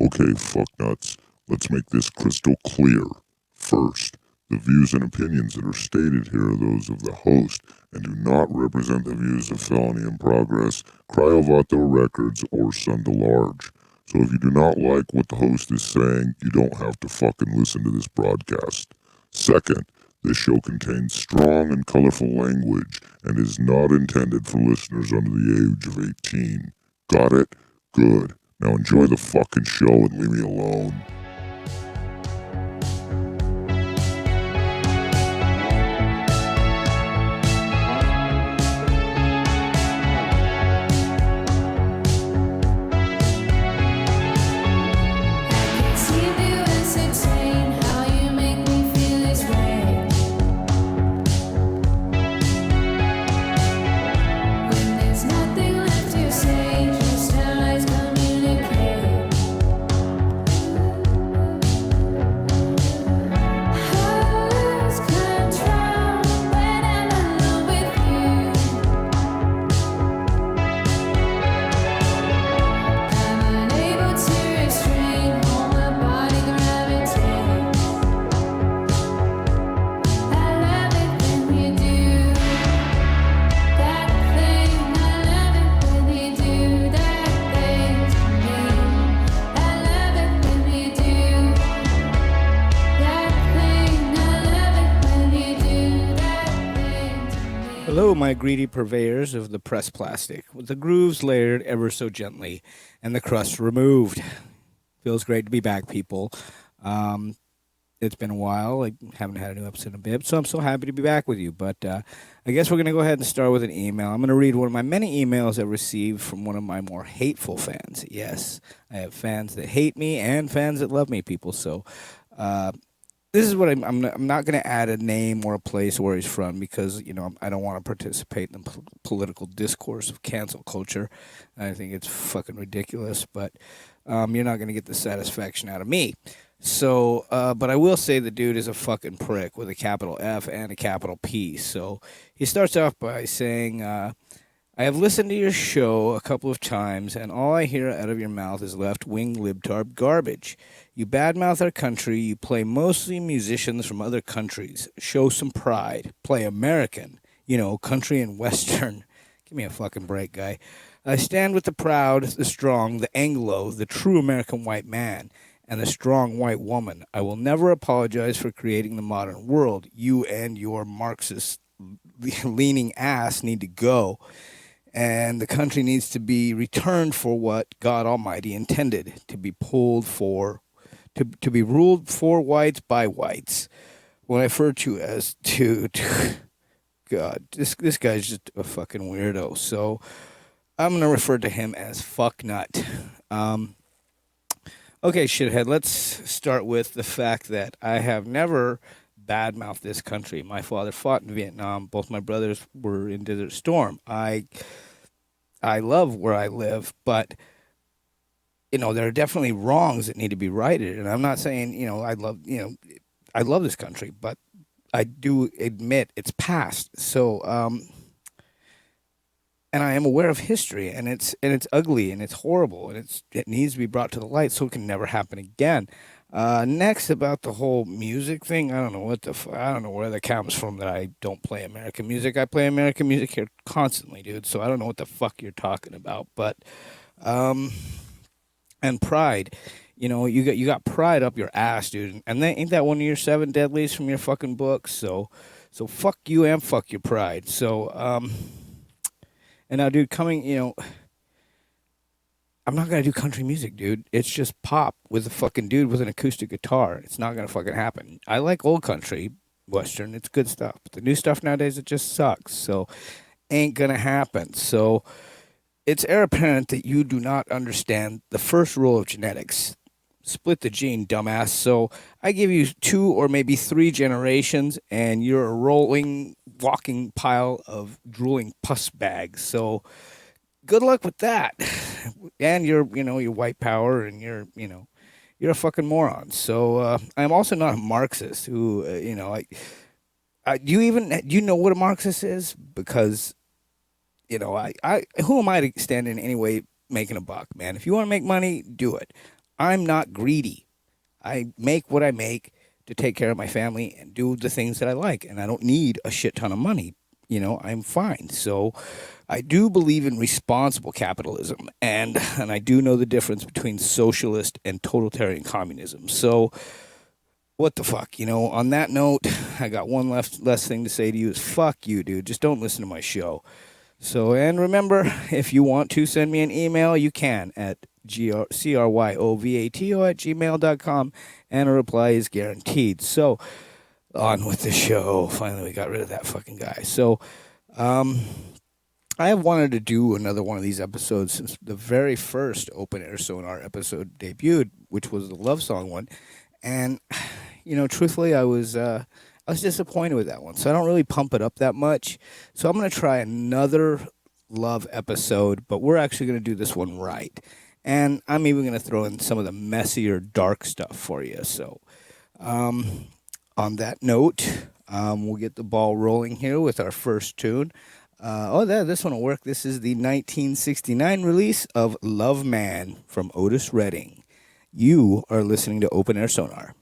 Okay, fucknuts, let's make this crystal clear. First, the views and opinions that are stated here are those of the host and do not represent the views of Felony in Progress, Cryovato Records, or Sunday Large. So if you do not like what the host is saying, you don't have to fucking listen to this broadcast. Second, this show contains strong and colorful language and is not intended for listeners under the age of 18. Got it? Good. Now enjoy the fucking show and leave me alone. Hello, my greedy purveyors of the pressed plastic, with the grooves layered ever so gently and the crust removed. Feels great to be back, people. It's been a while. I haven't had a new episode in a bit, so I'm so happy to be back with you. But I guess we're going to go ahead and start with an email. I'm going to read one of my many emails I received from one of my more hateful fans. Yes, I have fans that hate me and fans that love me, people. So this is what I'm not going to add a name or a place where he's from because, I don't want to participate in the political discourse of cancel culture. I think it's fucking ridiculous, but you're not going to get the satisfaction out of me. So, but I will say the dude is a fucking prick with a capital F and a capital P. So he starts off by saying, I have listened to your show a couple of times, and all I hear out of your mouth is left-wing libtard garbage. You badmouth our country. You play mostly musicians from other countries. Show some pride. Play American. Country and Western. Give me a fucking break, guy. I stand with the proud, the strong, the Anglo, the true American white man, and the strong white woman. I will never apologize for creating the modern world. You and your Marxist-leaning ass need to go. And the country needs to be returned for what God Almighty intended, to be ruled for whites by whites. What I refer to as God, this guy's just a fucking weirdo. So I'm going to refer to him as fucknut. Okay, shithead, let's start with the fact that I have never badmouthed this country. My father fought in Vietnam. Both my brothers were in Desert Storm. I love where I live, but there are definitely wrongs that need to be righted. And I'm not saying I love this country, but I do admit it's past. So and I am aware of history, and it's ugly and it's horrible, and it needs to be brought to the light so it can never happen again. Next, about the whole music thing, I don't know I don't know where that comes from that I don't play American music. I play American music here constantly, dude. So I don't know what the fuck you're talking about. But and pride, you got pride up your ass, dude. And ain't that one of your 7 deadlies from your fucking book? So fuck you and fuck your pride. So and now, dude, I'm not going to do country music, dude. It's just pop with a fucking dude with an acoustic guitar. It's not going to fucking happen. I like old country, Western. It's good stuff. But the new stuff nowadays, it just sucks. So ain't going to happen. So it's apparent that you do not understand the first rule of genetics. Split the gene, dumbass. So I give you 2 or maybe 3 generations, and you're a rolling, walking pile of drooling pus bags. So good luck with that. And you're white power, and you're a fucking moron. So I'm also not a Marxist who, do you know what a Marxist is? Because, who am I to stand in any way making a buck, man? If you want to make money, do it. I'm not greedy. I make what I make to take care of my family and do the things that I like, and I don't need a shit ton of money. I'm fine. So I do believe in responsible capitalism, and I do know the difference between socialist and totalitarian communism. So what the fuck, On that note, I got one less thing to say to you is fuck you, dude. Just don't listen to my show. So, and remember, if you want to send me an email, you can at cryovato at gmail.com, and a reply is guaranteed. So, on with the show. Finally, we got rid of that fucking guy. So, um, I have wanted to do another one of these episodes since the very first Open Air Sonar episode debuted, which was the love song one. And, truthfully, I was disappointed with that one. So I don't really pump it up that much. So I'm going to try another love episode, but we're actually going to do this one right. And I'm even going to throw in some of the messier, dark stuff for you. So, on that note, we'll get the ball rolling here with our first tune. This one will work. This is the 1969 release of Love Man from Otis Redding. You are listening to Open Air Sonar.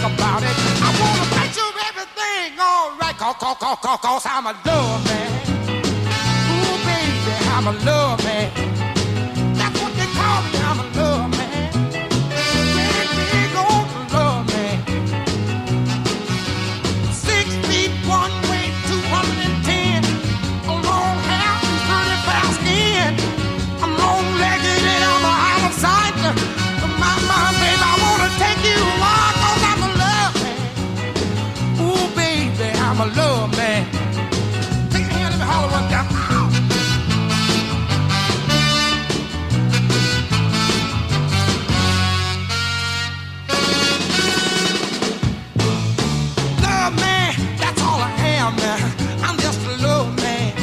About it, I wanna make sure everything alright. Cause I'm a love man. Ooh, baby, I'm a love man. That's what they call me, I'm a love man. Big, big old love man. 6 feet 1 weight 210. A long hair and pretty fair skin. I'm long-legged and I'm a homicide. My baby, I wanna take you on. I'm a love man. Take a hand, let me holler one down. Love man, that's all I am now. I'm just a love man.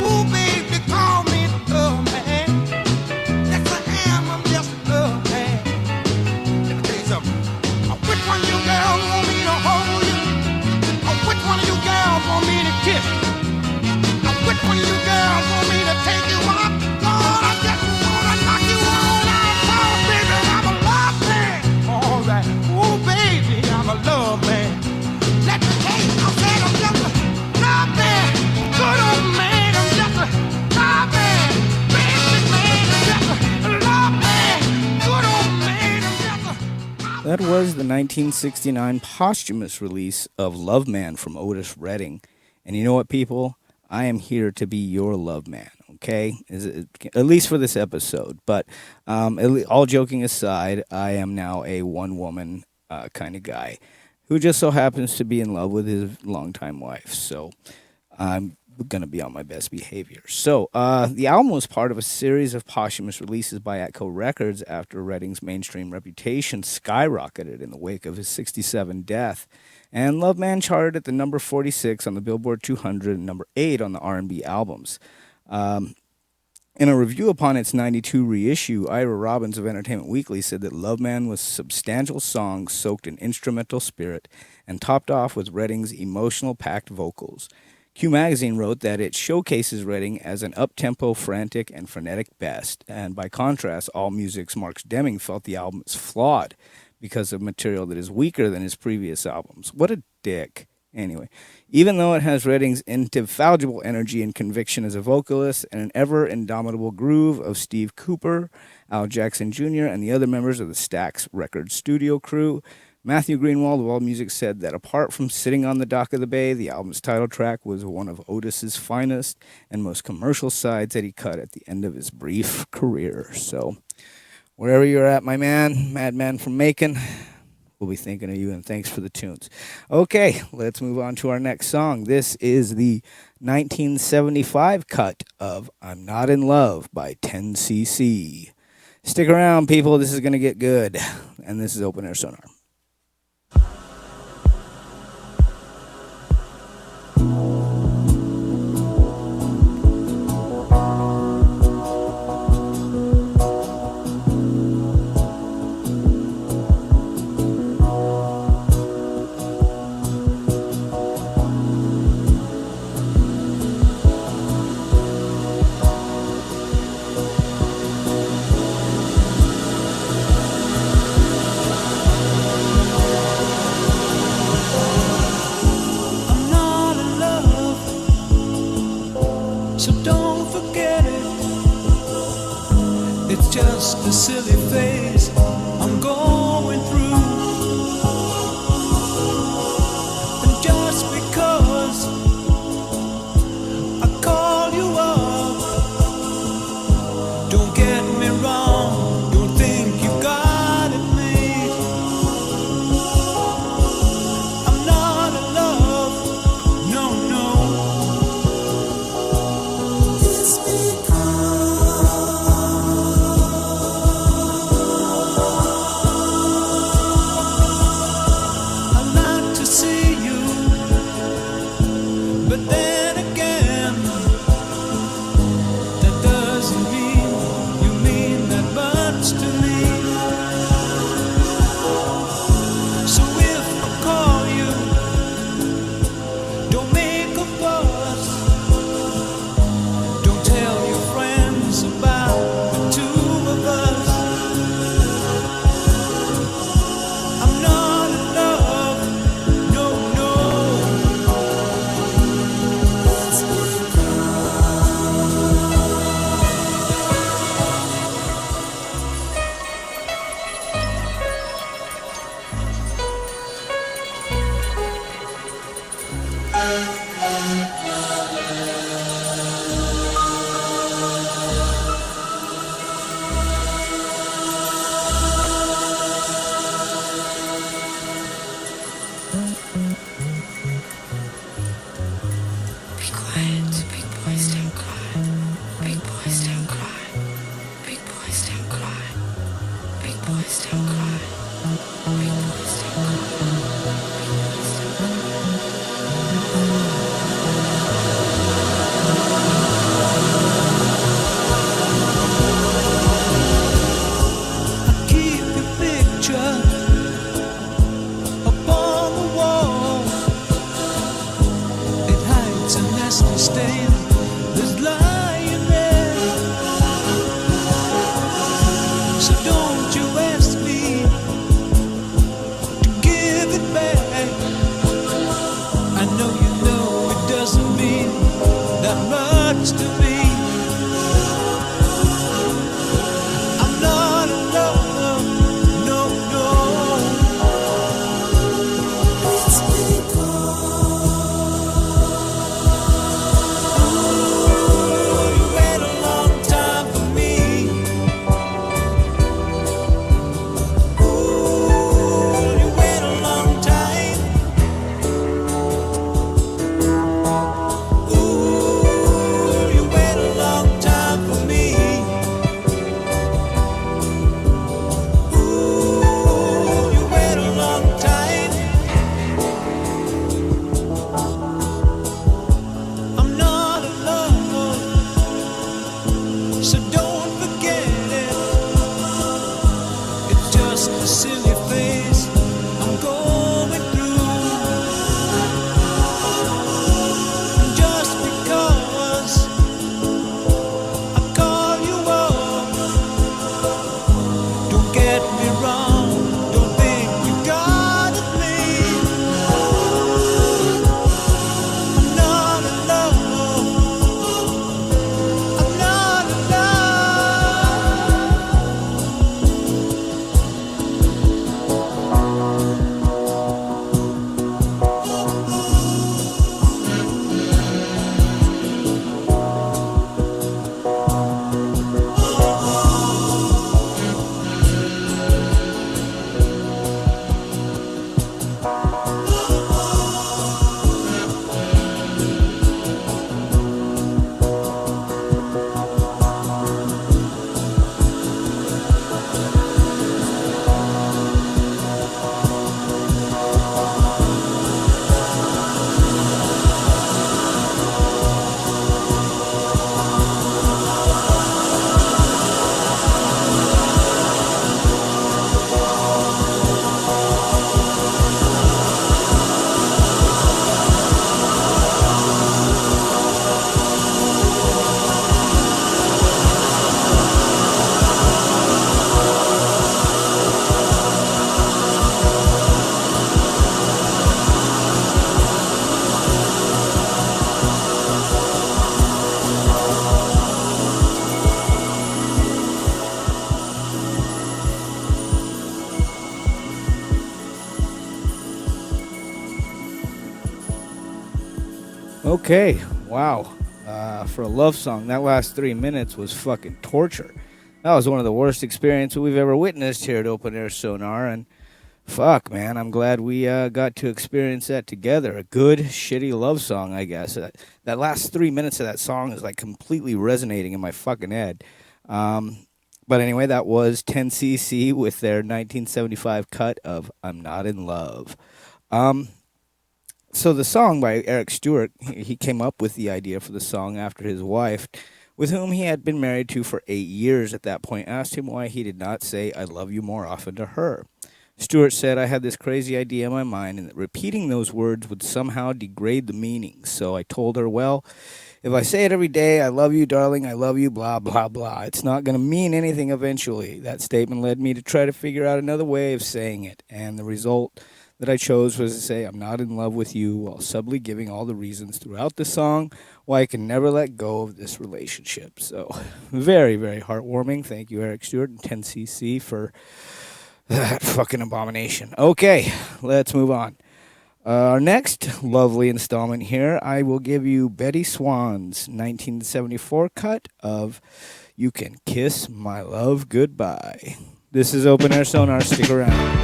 Ooh, baby, call me the love man. Yes, I am, I'm just a love man. Let me tell you something. Which one you girls want me to hold you? Which one of you girls want me to kiss? Which one of you girls want me to take you out? Lord, I just wanna knock you all out. Oh, baby, I'm a love man. All right. Oh, baby, I'm a love man. Let me tell you, I said I'm just a love man. Good old man, I'm just a love man. Basic man, I'm just a love man. Good old man, I'm just a... That was the 1969 posthumous release of Love Man from Otis Redding. And you know what, people? I am here to be your love man, okay? At least for this episode. But all joking aside, I am now a one-woman kind of guy who just so happens to be in love with his longtime wife. So I'm going to be on my best behavior. So the album was part of a series of posthumous releases by Atco Records after Redding's mainstream reputation skyrocketed in the wake of his 1967 death. And Love Man charted at the number 46 on the Billboard 200 and number 8 on the R&B albums. In a review upon its 92 reissue, Ira Robbins of Entertainment Weekly said that Love Man was substantial songs soaked in instrumental spirit and topped off with Redding's emotional-packed vocals. Q Magazine wrote that it showcases Redding as an up-tempo, frantic, and frenetic best, and by contrast, AllMusic's Mark Deming felt the album is flawed because of material that is weaker than his previous albums. What a dick. Anyway, even though it has Redding's indefallible energy and conviction as a vocalist and an ever-indomitable groove of Steve Cooper, Al Jackson Jr., and the other members of the Stax Records studio crew, Matthew Greenwald of AllMusic said that apart from Sitting on the Dock of the Bay, the album's title track was one of Otis's finest and most commercial sides that he cut at the end of his brief career. So, wherever you're at, my man, Madman from Macon, we'll be thinking of you, and thanks for the tunes. Okay, let's move on to our next song. This is the 1975 cut of I'm Not in Love by 10cc. Stick around, people. This is going to get good. And this is Open Air Sonar. Just a silly phase I'm going through, and just because I call you up, don't get me wrong, don't think you got it made. I'm not in love, no, no. It's but then again, that doesn't mean you mean that much to me. So if I call you, don't make a fuss, don't tell your friends about the two of us. I'm not in love, no, no. Be quiet, big boys don't cry. Big boys don't cry. Big boys don't cry. Big boys don't cry. Big boys don't cry. I keep your picture upon the wall. It hides a nasty stain that's lying there. So don't you ask me to give it back. I know you know it doesn't mean that much to me. I'm not in love, no, no. It's you wait a long time for me. Ooh, you wait a long time. Ooh, you wait a long time for me. Ooh, you wait a long time. I'm not in love, so don't forget it. It's just a silly phase I'm going through. And just because I call you up, don't get me wrong, don't think you got it made. I'm not in love, I'm not in love. Okay, wow. For a love song, that last 3 minutes was fucking torture. That was one of the worst experiences we've ever witnessed here at Open Air Sonar, and fuck, man, I'm glad we got to experience that together. A good, shitty love song, I guess. That last 3 minutes of that song is like completely resonating in my fucking head. But anyway, that was 10cc with their 1975 cut of I'm Not in Love. So the song by Eric Stewart, he came up with the idea for the song after his wife, with whom he had been married to for 8 years at that point, asked him why he did not say I love you more often to her. Stewart said, I had this crazy idea in my mind and that repeating those words would somehow degrade the meaning. So I told her, well, if I say it every day, I love you, darling, I love you, blah, blah, blah, it's not going to mean anything eventually. That statement led me to try to figure out another way of saying it, and the result that I chose was to say I'm not in love with you while subtly giving all the reasons throughout the song why I can never let go of this relationship. So very, very heartwarming. Thank you, Eric Stewart and 10cc for that fucking abomination. Okay, let's move on. Our next lovely installment here, I will give you Betty Swan's 1974 cut of You Can Kiss My Love Goodbye. This is Open Air Sonar. Stick around.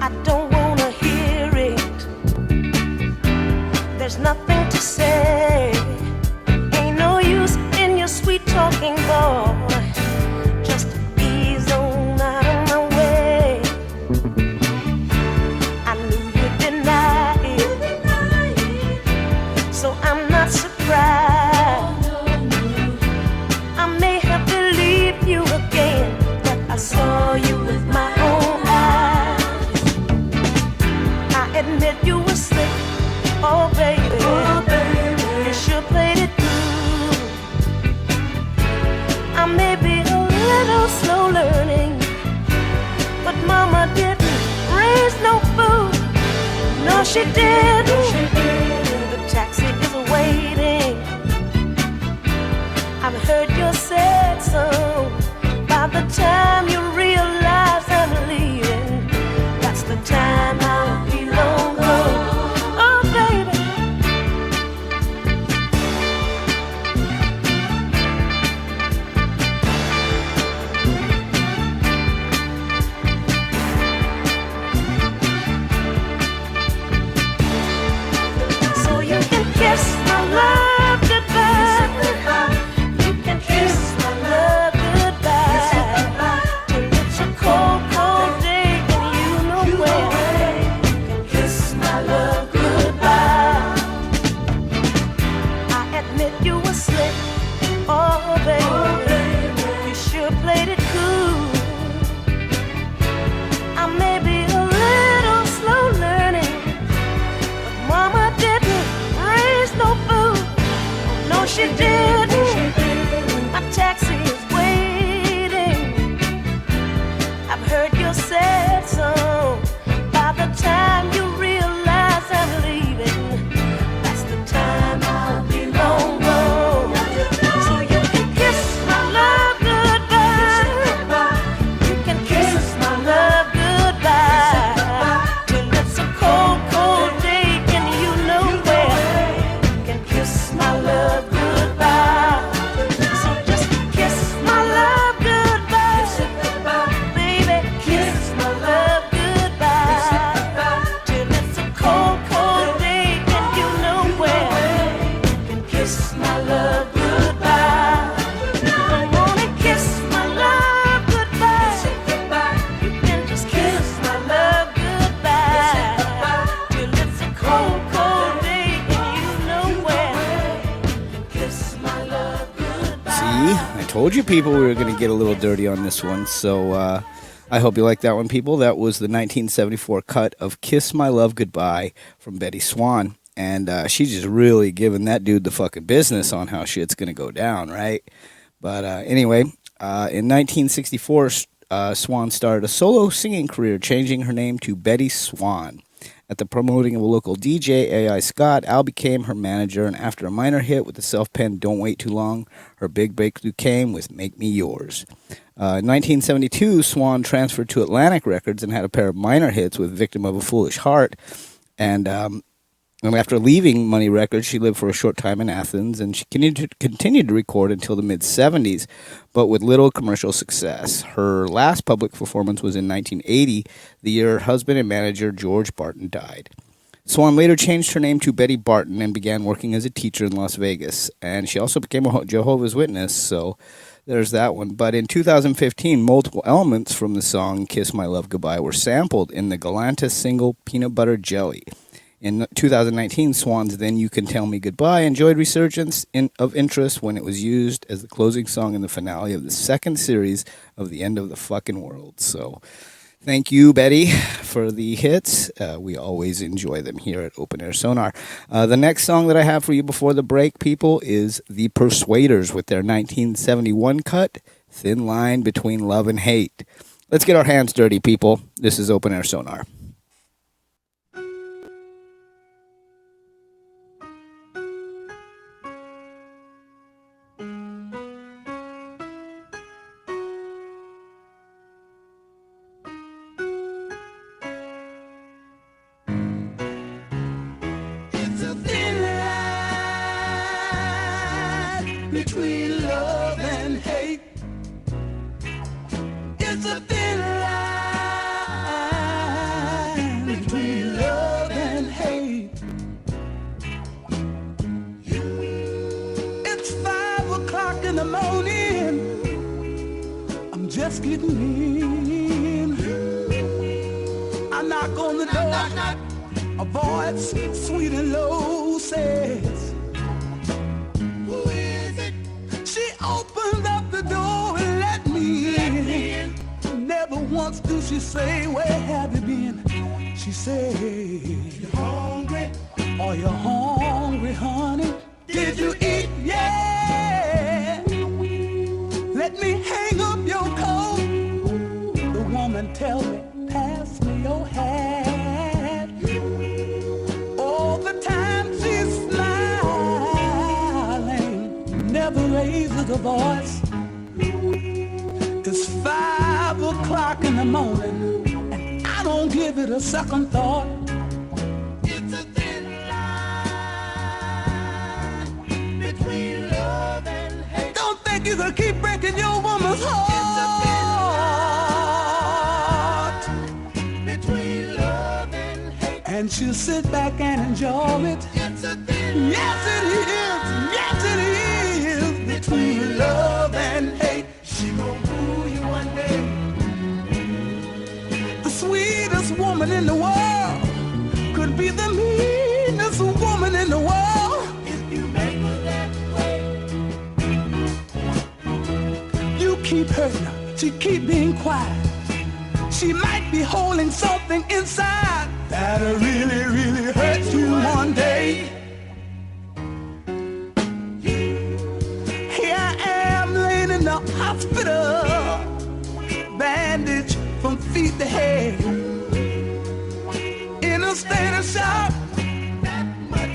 I don't wanna hear it. There's nothing to say. Ain't no use in your sweet talking, boy. Just ease on out of my way. I knew you'd deny it, so I'm not surprised. I may have believed you again, but I saw you with my own eyes. I admit you were slick, oh baby, you sure played it good. I may be a little slow learning, but mama didn't raise no fool. No, she didn't. The taxi is waiting. I've heard your sad song. By the time you realize I'm leaving, that's the time I'll be long gone. Oh, baby. So you can kiss my love goodbye. You can kiss my love goodbye. Till it's a cold, cold day and you know where. You can kiss my love goodbye. I admit you were slick, oh baby, you sure played it cool. I may be a little slow learning, but mama didn't raise no fool. No, she didn't. My taxi is waiting. I've heard your sad song. By the time you realize I'm leaving, that's the time I'll be long gone. So you can kiss my love goodbye. You can kiss my love goodbye. Till it's a cold, cold day and you know where. You can kiss my love goodbye. So just kiss my love goodbye. Baby, kiss my love goodbye. Till it's a cold, cold day and you know where. You can kiss my love goodbye. I wanna kiss my love goodbye. You can just kiss my love goodbye. Till it's a cold, cold day and you know where. You can kiss my love goodbye. See, I told you people we were going to get a little dirty on this one, so I hope you like that one, people. That was the 1974 cut of Kiss My Love Goodbye from Betty Swan, and she's just really giving that dude the fucking business on how shit's going to go down, right? But anyway, in 1964, Swan started a solo singing career, changing her name to Betty Swan. At the promoting of a local DJ, A.I. Scott, Al became her manager, and after a minor hit with the self-penned Don't Wait Too Long, her big breakthrough came with Make Me Yours. In 1972, Swan transferred to Atlantic Records and had a pair of minor hits with Victim of a Foolish Heart. And after leaving Money Records, she lived for a short time in Athens, and she continued to record until the mid-'70s, but with little commercial success. Her last public performance was in 1980, the year her husband and manager George Barton died. Swan later changed her name to Betty Barton and began working as a teacher in Las Vegas, and she also became a Jehovah's Witness, so there's that one. But in 2015, multiple elements from the song Kiss My Love Goodbye were sampled in the Galantis single Peanut Butter Jelly. In 2019, Swan's Then You Can Tell Me Goodbye enjoyed resurgence of interest when it was used as the closing song in the finale of the second series of The End of the Fucking World. So thank you, Betty, for the hits. We always enjoy them here at Open Air Sonar. The next song that I have for you before the break, people, is The Persuaders with their 1971 cut, Thin Line Between Love and Hate. Let's get our hands dirty, people. This is Open Air Sonar. It's a thin line between love and hate. It's a thin line between love and hate. It's 5 o'clock in the morning. I'm just getting in. I knock on the door. A voice sweet and low says, "Who is it?" She opened up the door and let me in. Never once do she say, "Where have you been?" She said, "You hungry? Are you hungry, honey? Did you eat? Yeah. Let me hang up your coat." The woman tell me, "Pass me your hat." All the time she's smiling, never raises a voice. It's 5 o'clock in the morning, and I don't give it a second thought. It's a thin line between love and hate. Don't think you can keep breaking your woman's heart. It's a thin line between love and hate. And she'll sit back and enjoy it. It's a thin line. Yes, it is. Yes, it is. Between love and hate. She gon' fool you one day. The sweetest woman in the world could be the meanest woman in the world. If you make her that way, you keep hurting her. She keep being quiet. She might be holding something inside that'll really, really hurt you one day. Here I am laying in the hospital, bandaged from feet to head, in a state of shock,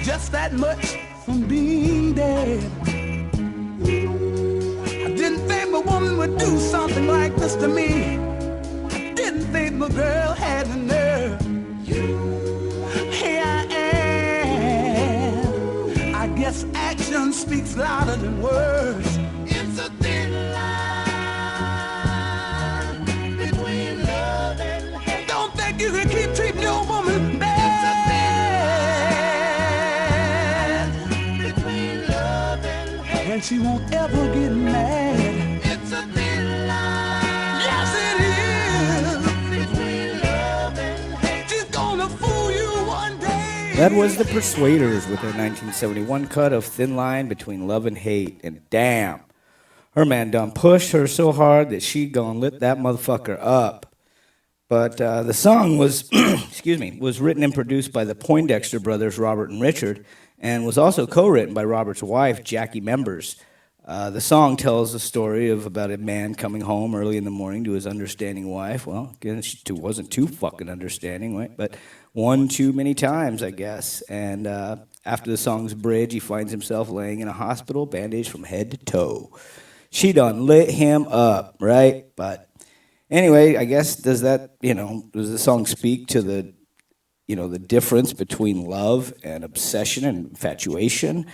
just that much from being dead. I didn't think my woman would do something like this to me. I didn't think my girl had the nerve. Here I am. I guess action speaks louder than words. It's a thin line between love and hate. Don't think you can keep treating your woman bad. It's a thin line between love and hate. And she won't ever get mad. It's a thin line. Yes, it is. Between love and hate. She's gonna fool you one day. That was The Persuaders with their 1971 cut of Thin Line Between Love and Hate. And damn, her man done pushed her so hard that she gone lit that motherfucker up. But the song was, was written and produced by the Poindexter brothers, Robert and Richard, and was also co-written by Robert's wife, Jackie Members. The song tells a story of about a man coming home early in the morning to his understanding wife. Well, again, she wasn't too fucking understanding, right? But one too many times, I guess. And after the song's bridge, he finds himself laying in a hospital, bandaged from head to toe. She done lit him up, right? But anyway, I guess does the song speak to the difference between love and obsession and infatuation?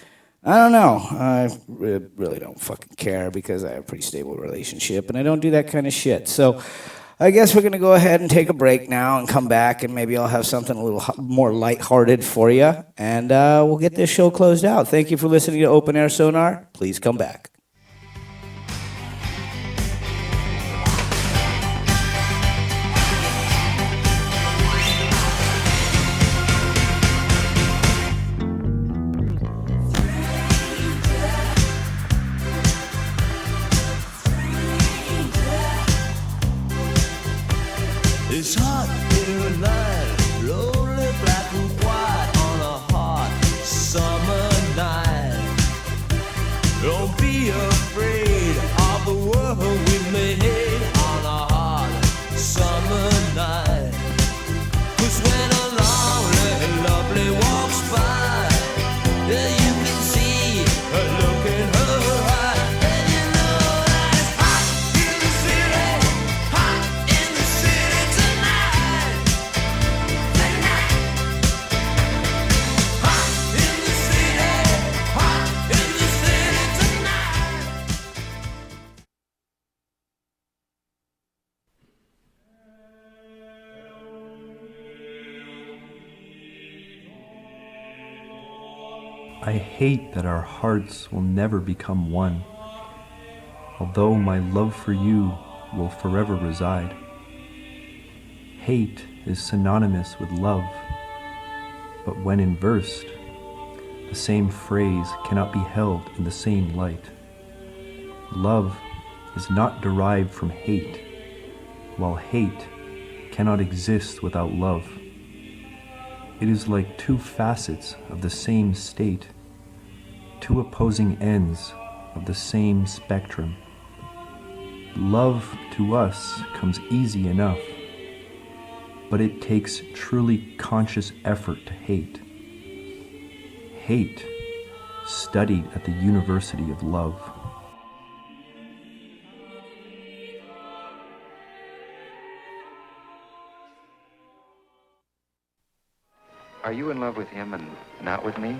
I don't know. I really don't fucking care because I have a pretty stable relationship and I don't do that kind of shit. So I guess we're going to go ahead and take a break now and come back, and maybe I'll have something a little more lighthearted for you, and we'll get this show closed out. Thank you for listening to Open Air Sonar. Please come back. It's hot in the night, lonely black and white on a hot summer night. Don't be afraid of the world we made on a hot summer night. 'Cause when a lonely and lovely walks by, yeah, you can see her look in her eye, and you know that it's hot in the city, hot in the city tonight. Tonight. Hot in the city, hot in the city tonight. I hate that our hearts will never become one, although my love for you will forever reside. Hate is synonymous with love, but when inversed, the same phrase cannot be held in the same light. Love is not derived from hate, while hate cannot exist without love. It is like two facets of the same state, two opposing ends of the same spectrum. Love to us comes easy enough, but it takes truly conscious effort to hate. Hate, studied at the University of Love. Are you in love with him and not with me?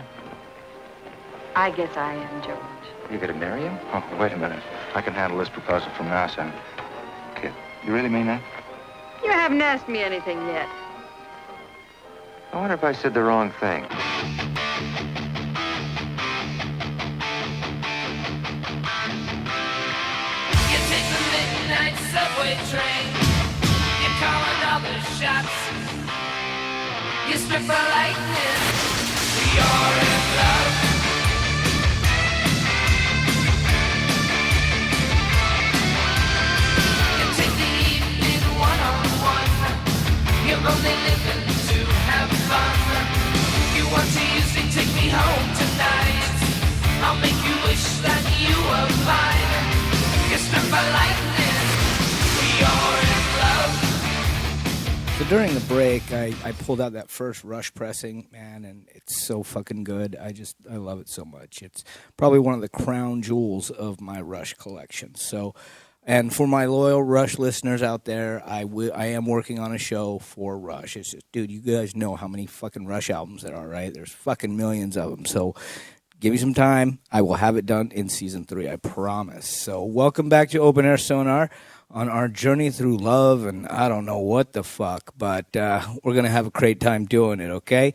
I guess I am, George. You gonna marry him? Oh, wait a minute. I can handle this proposal from NASA. Kid, you really mean that? You haven't asked me anything yet. I wonder if I said the wrong thing. You take the midnight subway train. You call another shots. You struck by lightning. You're in love. You take the evening one-on-one. You're only living to have fun. You want to use me, take me home tonight. I'll make you wish that you were mine. You're struck by lightning. You're in love. So during the break, I pulled out that first Rush pressing, man, and it's so fucking good. I love it so much. It's probably one of the crown jewels of my Rush collection. So, and for my loyal Rush listeners out there, I am working on a show for Rush. It's just, dude, you guys know how many fucking Rush albums there are, right? There's fucking millions of them. So give me some time. I will have it done in season 3, I promise. So welcome back to Open Air Sonar on our journey through love, and I don't know what the fuck, but we're going to have a great time doing it, okay?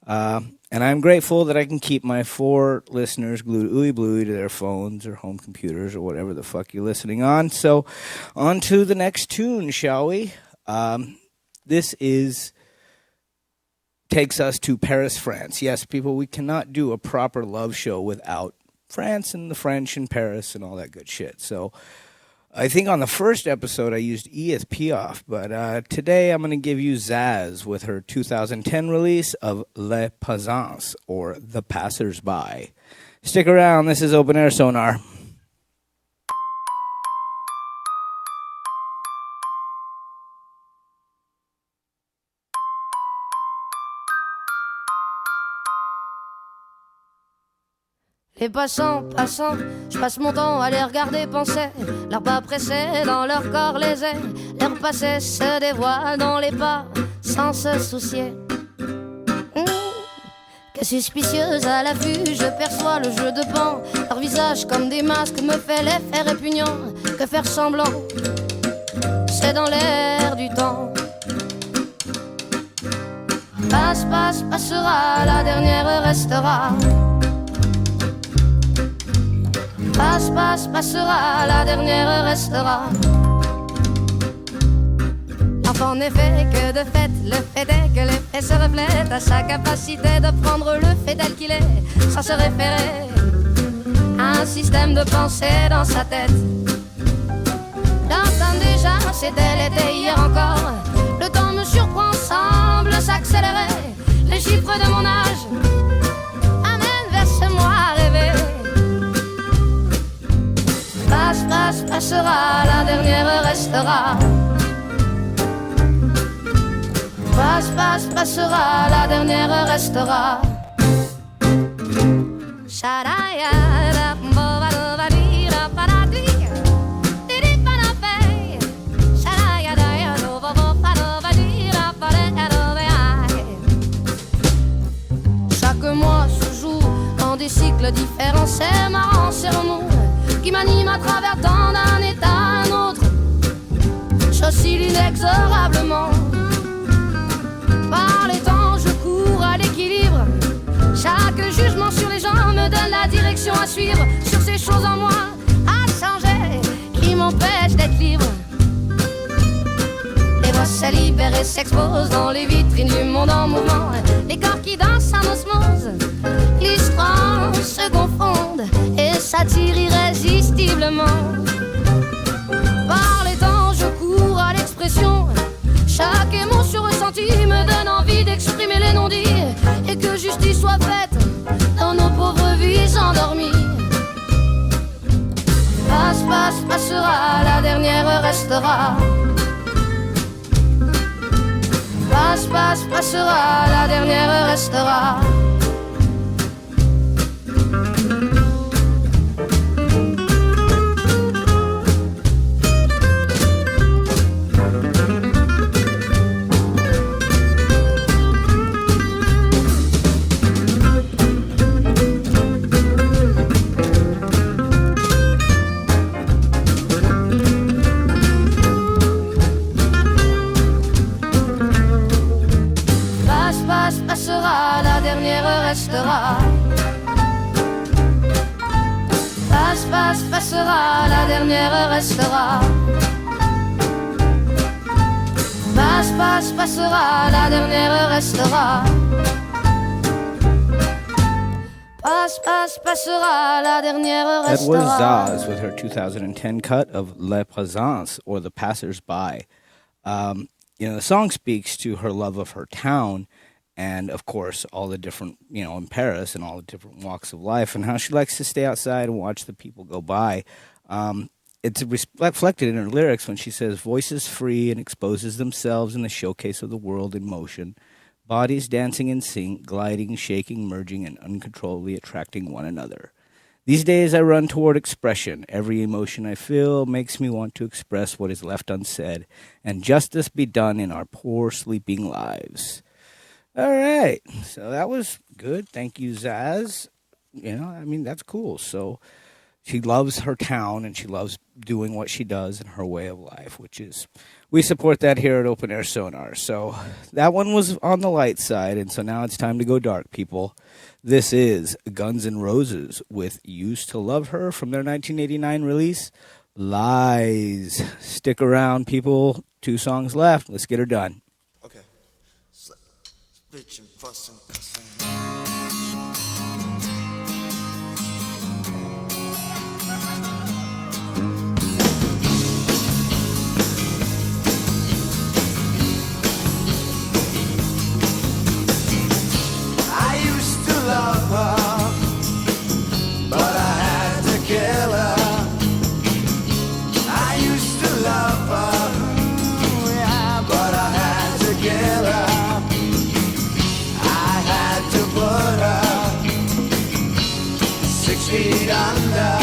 And I'm grateful that I can keep my 4 listeners glued ooey blooey to their phones or home computers or whatever the fuck you're listening on. So on to the next tune, shall we? This takes us to Paris, France. Yes, people, we cannot do a proper love show without France and the French and Paris and all that good shit. So I think on the first episode I used ESP off, but today I'm going to give you Zaz with her 2010 release of Les Passants, or The Passers-By. Stick around, this is Open Air Sonar. Les passants, je passe mon temps à les regarder penser. Leurs pas pressés dans leur corps les airs. Leur passé se dévoile dans les pas sans se soucier. Que suspicieuse à l'affût, je perçois le jeu de pan. Leur visage comme des masques me fait l'effet répugnant. Que faire semblant, c'est dans l'air du temps. Passe, passera, la dernière restera. Passe, passera, la dernière restera. L'enfant n'est fait que de fait, le fait est que les faits se reflètent à sa capacité de prendre le fait tel qu'il est, sans se référer à un système de pensée dans sa tête. J'entends déjà, c'était l'été hier encore. Le temps me surprend, semble s'accélérer. Les chiffres de mon âge amènent vers ce moi rêvé. Passe, passera, la dernière restera. Passe, passera, la dernière restera. Chaque mois se joue dans des cycles différents. C'est marrant, c'est remous qui m'anime à travers tant d'un état à un autre. J'oscille inexorablement. Par les temps, je cours à l'équilibre. Chaque jugement sur les gens me donne la direction à suivre. Sur ces choses en moi à changer qui m'empêchent d'être libre. Les voix se libèrent et s'exposent dans les vitrines du monde en mouvement. Les corps qui dansent en osmose, l'histoire se confondent et s'attirent irrésistiblement. Par les temps, je cours à l'expression. Chaque émotion ressentie me donne envie d'exprimer les non-dits et que justice soit faite dans nos pauvres vies endormies. Passe, passera, la dernière restera. Passe, passera, la dernière restera. Passera, la dernière restera. Passe, passera, la dernière restera. Passe, passera, la dernière restera. Passe, passera, la dernière That restera. was Zaz with her 2010 cut of La Présence, or The Passers-By. The song speaks to her love of her town, and of course, all the different, in Paris and all the different walks of life, and how she likes to stay outside and watch the people go by. It's reflected in her lyrics when she says, voices free and exposes themselves in the showcase of the world in motion, bodies dancing in sync, gliding, shaking, merging, and uncontrollably attracting one another. These days I run toward expression. Every emotion I feel makes me want to express what is left unsaid, and justice be done in our poor sleeping lives. All right, so that was good. Thank you, Zaz. That's cool. So she loves her town and she loves doing what she does in her way of life, which is, we support that here at Open Air Sonar. So that one was on the light side, and so now it's time to go dark, people. This is Guns N' Roses with Used to Love Her from their 1989 release, Lies. Stick around, people. 2 songs left. Let's get her done. Okay. Bitch and fuss and cussing. I used to love her, but I had to kill her. I used to love her, yeah, but I had to kill her. I had to put feet under,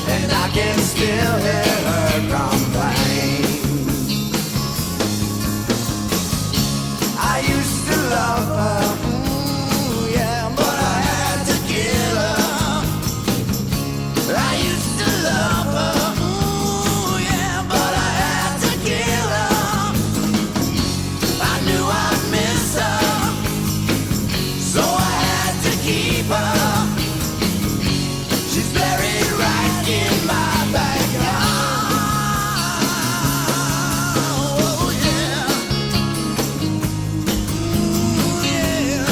and I can still hear her complain. I used to love her, yeah, but I had to kill her. I used to love her, yeah, but I had to kill her. I knew I'd miss her, so I had to keep her. She's buried right in my backyard. Oh yeah, ooh, yeah.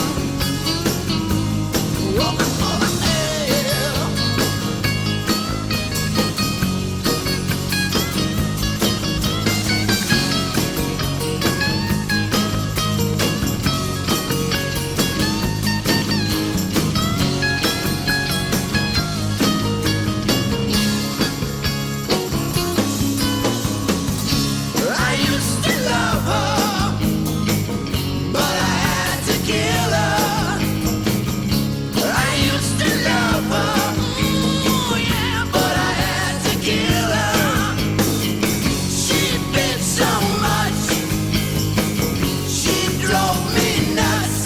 Oh, yeah. I used to love her, but I had to kill her. I used to love her, ooh, yeah, but I had to kill her. She bit so much, she drove me nuts,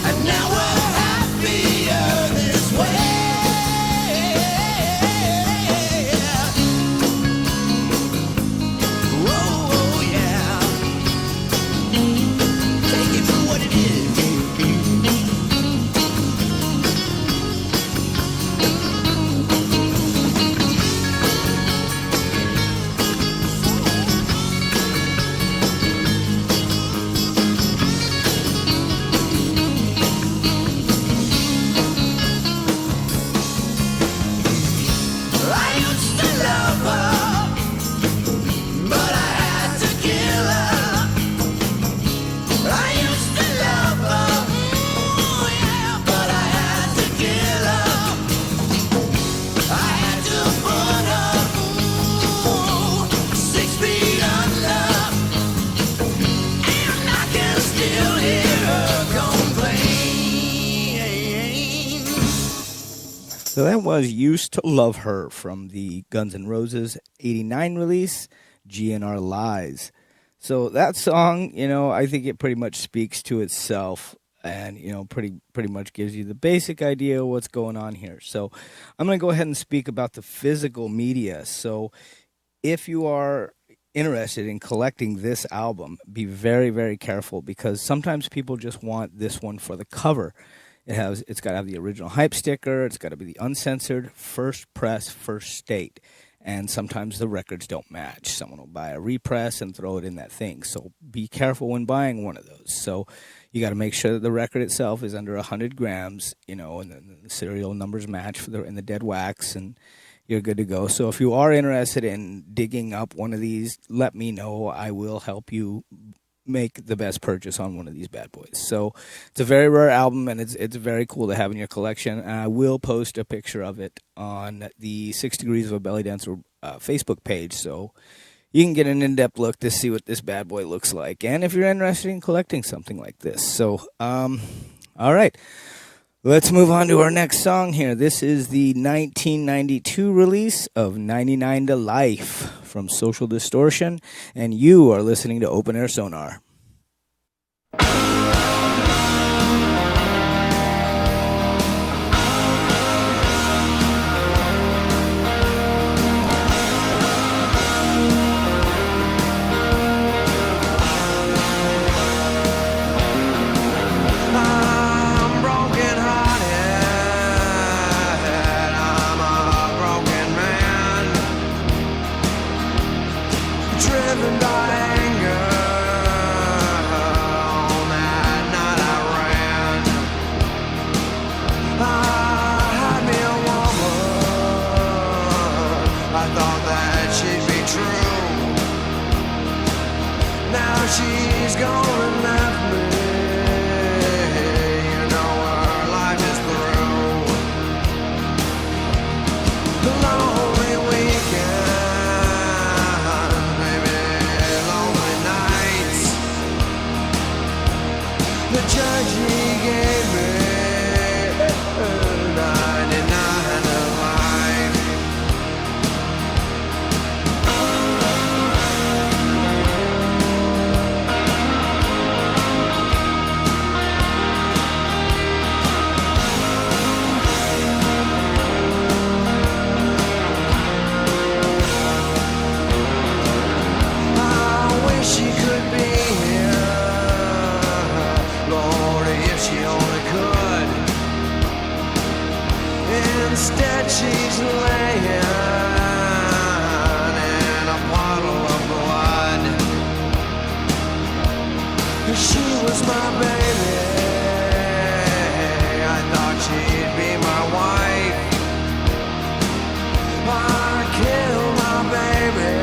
and now we're happier this way. Whoa, yeah. Take it for what it is. I used to love her, but I had to kill her. I used to love her, ooh, yeah, but I had to kill her. I had to put her, ooh, 6 feet under, and I can still hear her complain. So that was Used to Love Her from the Guns N' Roses 89 release, GNR Lies. So that song, I think it pretty much speaks to itself and, pretty much gives you the basic idea of what's going on here. So I'm going to go ahead and speak about the physical media. So if you are interested in collecting this album, be very, very careful because sometimes people just want this one for the cover. It's got to have the original hype sticker. It's got to be the uncensored first press, first state. And sometimes the records don't match. Someone will buy a repress and throw it in that thing. So be careful when buying one of those. So you got to make sure that the record itself is under 100 grams, and then the serial numbers match in the dead wax, and you're good to go. So if you are interested in digging up one of these, let me know. I will help you make the best purchase on one of these bad boys. So it's a very rare album, and it's very cool to have in your collection. And I will post a picture of it on the 6 Degrees of a Belly Dancer Facebook page, so you can get an in-depth look to see what this bad boy looks like. And if you're interested in collecting something like this. So, all right. Let's move on to our next song here. This is the 1992 release of 99 to Life from Social Distortion, and you are listening to Open Air Sonar. Driven by anger, all that night I ran. I had me a woman, I thought that she'd be true. Now she's gone and left me, you know her life is through. The lonely weekend, the judge he gave me she's laying in a puddle of blood. She was my baby. I thought she'd be my wife. I killed my baby.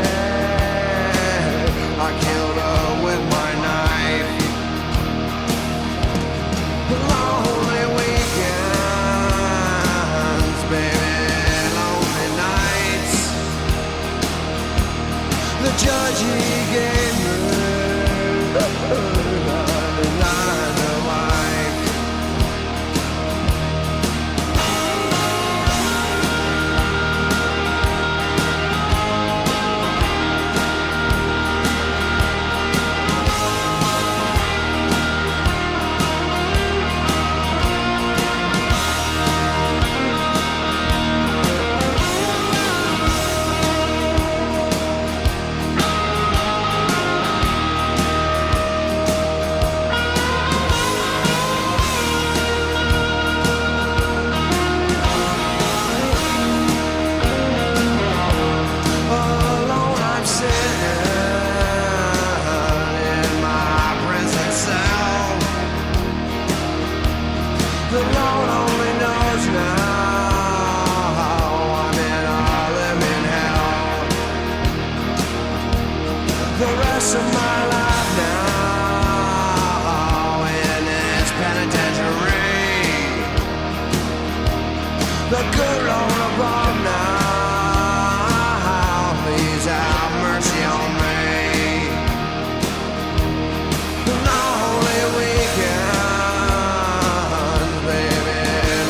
I killed her with my knife. Lonely weekends, baby, lonely nights. The judge, he gave me of my life now in this penitentiary. The good Lord above now, please have mercy on me. Lonely weekends, baby,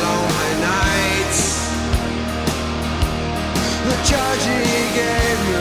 lonely nights. The judge, he gave me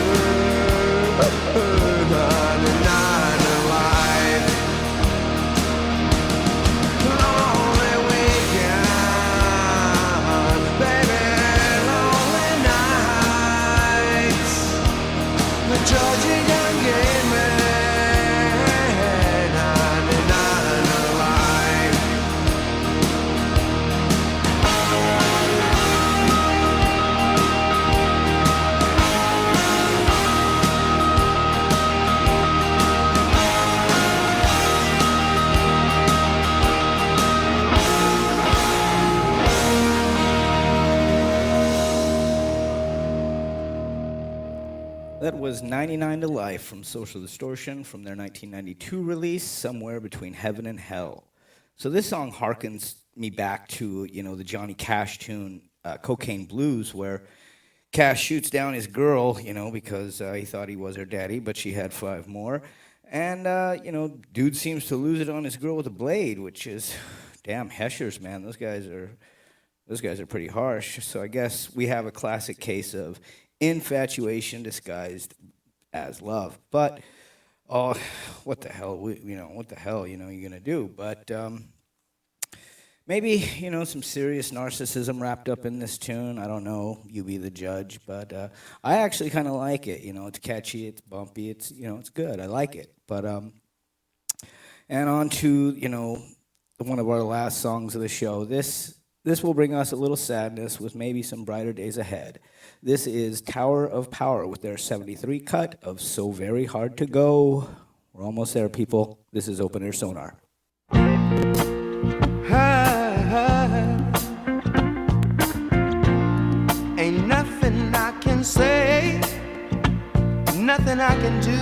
That was 99 to Life from Social Distortion from their 1992 release, Somewhere Between Heaven and Hell. So this song harkens me back to, the Johnny Cash tune, Cocaine Blues, where Cash shoots down his girl, because he thought he was her daddy, but she had 5 more. And, dude seems to lose it on his girl with a blade, which is, damn, Heshers, man. Those guys are pretty harsh. So I guess we have a classic case of infatuation disguised as love. But what the hell, what the hell, you're gonna do? But maybe some serious narcissism wrapped up in this tune. I don't know. You be the judge. But I actually kind of like it. It's catchy. It's bumpy. It's it's good. I like it. But and on to one of our last songs of the show. This will bring us a little sadness with maybe some brighter days ahead. This is Tower of Power with their 73 cut of So Very Hard to Go. We're almost there, people. This is Open Air Sonar. Ain't nothing I can say, nothing I can do.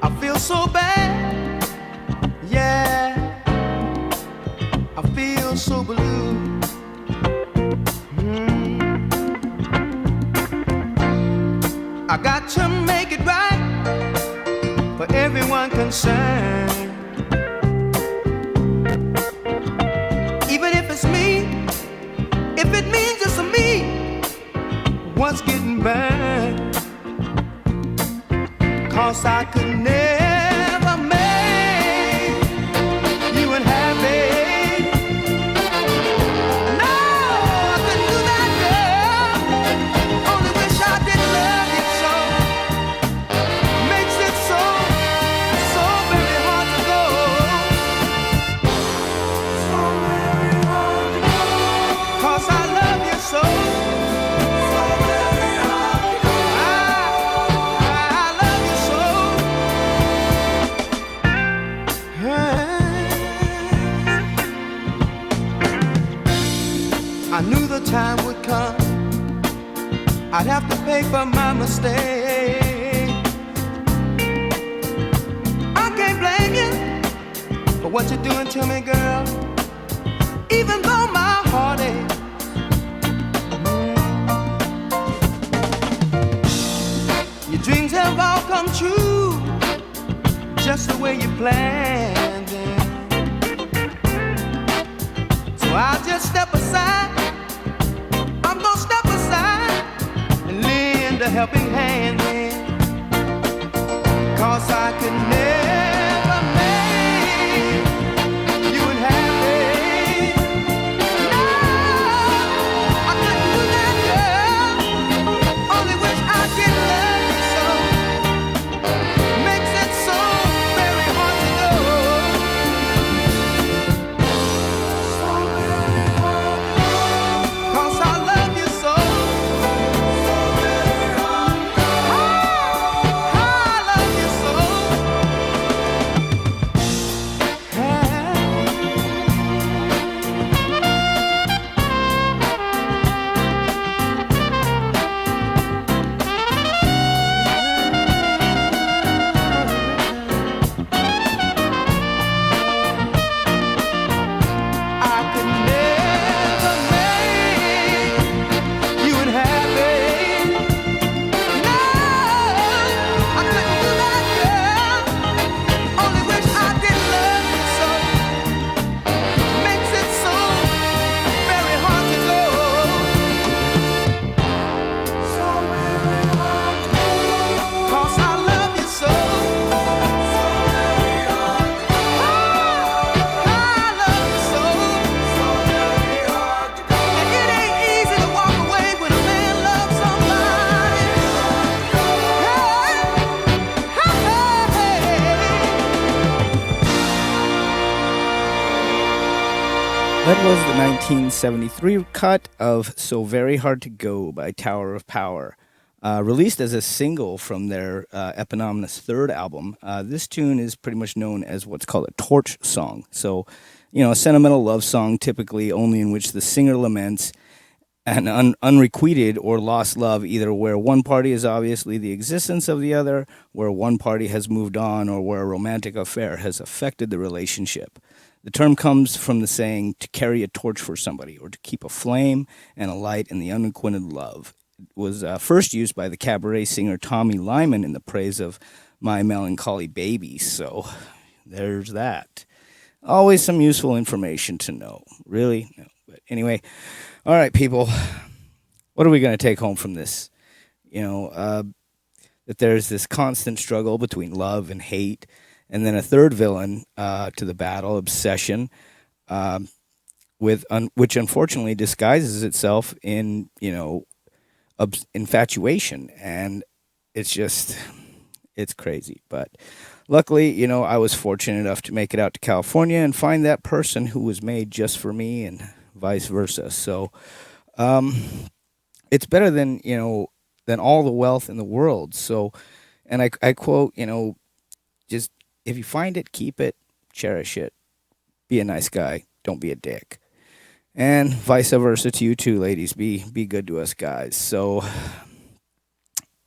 I feel so bad, yeah. I feel so blue. I got to make it right for everyone concerned. Even if it's me, if it means it's me, what's getting burned? 'Cause I could never make you unhappy. I'd have to pay for my mistake. I can't blame you for what you're doing to me, girl. Even though my heart aches, your dreams have all come true, just the way you planned them. So I'll just step aside. I'm gonna step aside and lend a helping hand then. 'Cause I could never make you unhappy. No, I couldn't do that, girl. Only wish I did love you so. Makes it so very hard to go. So very hard to go. 'Cause I love you so. So very hard to go. I love you so. I could never make you unhappy. No, I couldn't do that, girl. Only wish I did love you so. Makes it so very hard to go. So very hard to go. 'Cause I love you so. So very hard to go. I love you so. So very hard to go. And it ain't easy to walk away when a man loves somebody. That was the 1973 cut of So Very Hard to Go by Tower of Power. Released as a single from their eponymous third album, this tune is pretty much known as what's called a torch song. So, a sentimental love song typically only in which the singer laments an unrequited or lost love, either where one party is obviously the existence of the other, where one party has moved on, or where a romantic affair has affected the relationship. The term comes from the saying to carry a torch for somebody, or to keep a flame and a light in the unrequited love. It was first used by the cabaret singer Tommy Lyman in the praise of My Melancholy Baby. So there's that. Always some useful information to know. Really? No. But anyway, all right, people. What are we going to take home from this? That there's this constant struggle between love and hate, and then a third villain to the battle, obsession, which unfortunately disguises itself in, infatuation. And it's crazy. But luckily, I was fortunate enough to make it out to California and find that person who was made just for me, and vice versa. So it's better than all the wealth in the world. So, and I quote, just, if you find it, keep it, cherish it, be a nice guy, don't be a dick. And vice versa to you too, ladies. Be good to us guys. So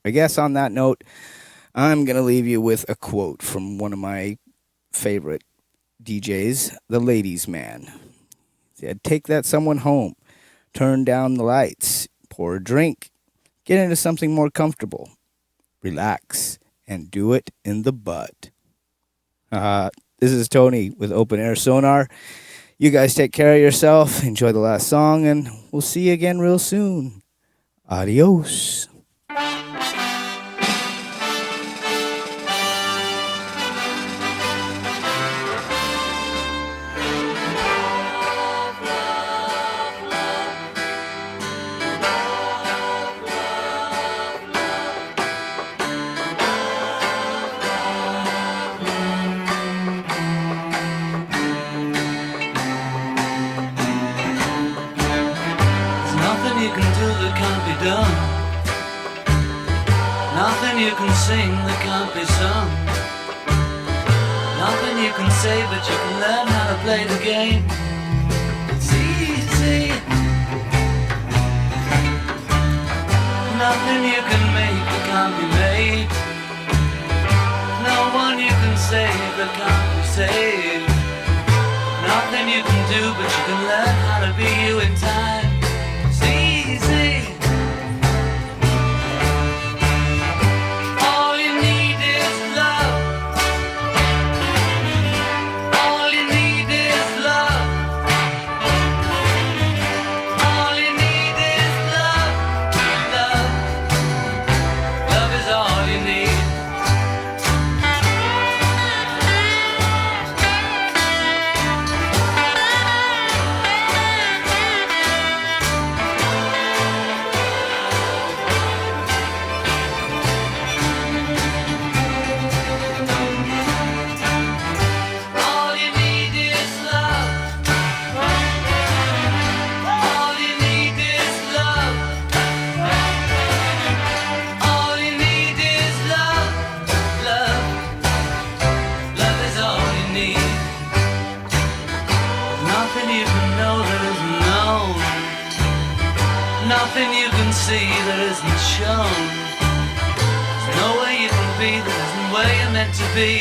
I guess on that note, I'm going to leave you with a quote from one of my favorite DJs, the ladies' man. He said, "Take that someone home, turn down the lights, pour a drink, get into something more comfortable, relax, and do it in the butt." This is Tony with Open Air Sonar. You guys take care of yourself. Enjoy the last song, and we'll see you again real soon. Adios. You can do that can't be done. Nothing you can sing that can't be sung. Nothing you can say, but you can learn how to play the game. It's easy. Nothing you can make that can't be made. No one you can save that can't be saved. Nothing you can do, but you can learn how to be you in time. It's easy. All you need is love. All you need is love. All you need is love. Love. Love is all you need. All you need is love. All you need is love. All you need is love. Love. Love is all you need. Nothing you can know that isn't known. Nothing you can see that isn't shown. There's no way you can be that isn't where you're meant to be.